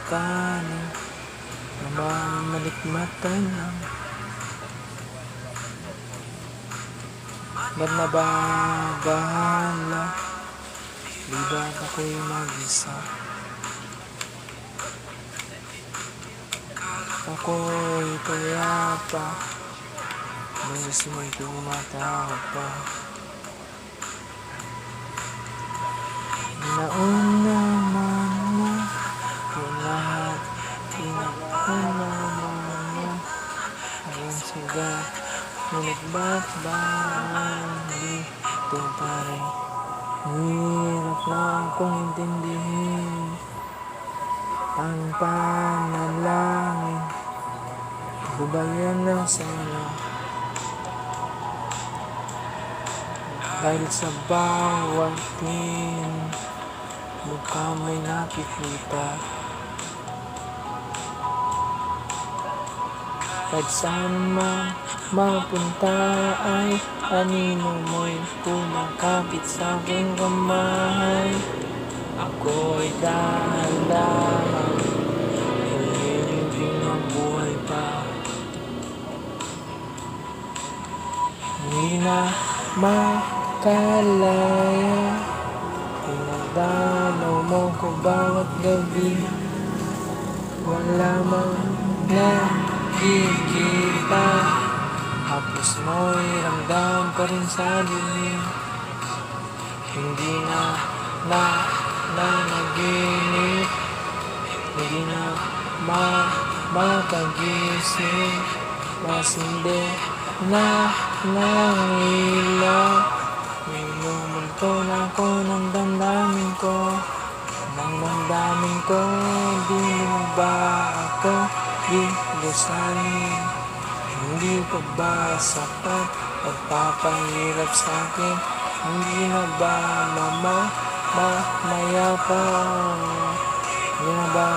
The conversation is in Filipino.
kanin na mamalikmatan lang. Ba't nababahala? Di ba't ako'y mag-isa? Ako'y payapa, boses mo'y tumatawag pa. Nauna man na yung lahat, nauna man na ang sagat. Ngunit ba't ba dito pa rin? Hirap lang kong intindihin ang panalangin. Gubayan na sana dahil sa bawat tingin mukha may nakikita. Kahit saan man mapunta ay anino mo'y kumakapit sa aking kamay. Ako'y dahan-dahan umibig ng buhay pa. Hindi na makalaya, pinagdalaw mo ko bawat gabi. Wala mang nakikita, hapos mo'y ramdam pa rin sa dilim. Hindi na nanaginip, hindi na makagising, mas hindi na ilaw. Minumulto na ako ng damdamin ko, di mo ba ako gilusanin? Hindi pa ba sapat pagpapahirap sa'kin? Hindi na ba mamayapa? Hindi na ba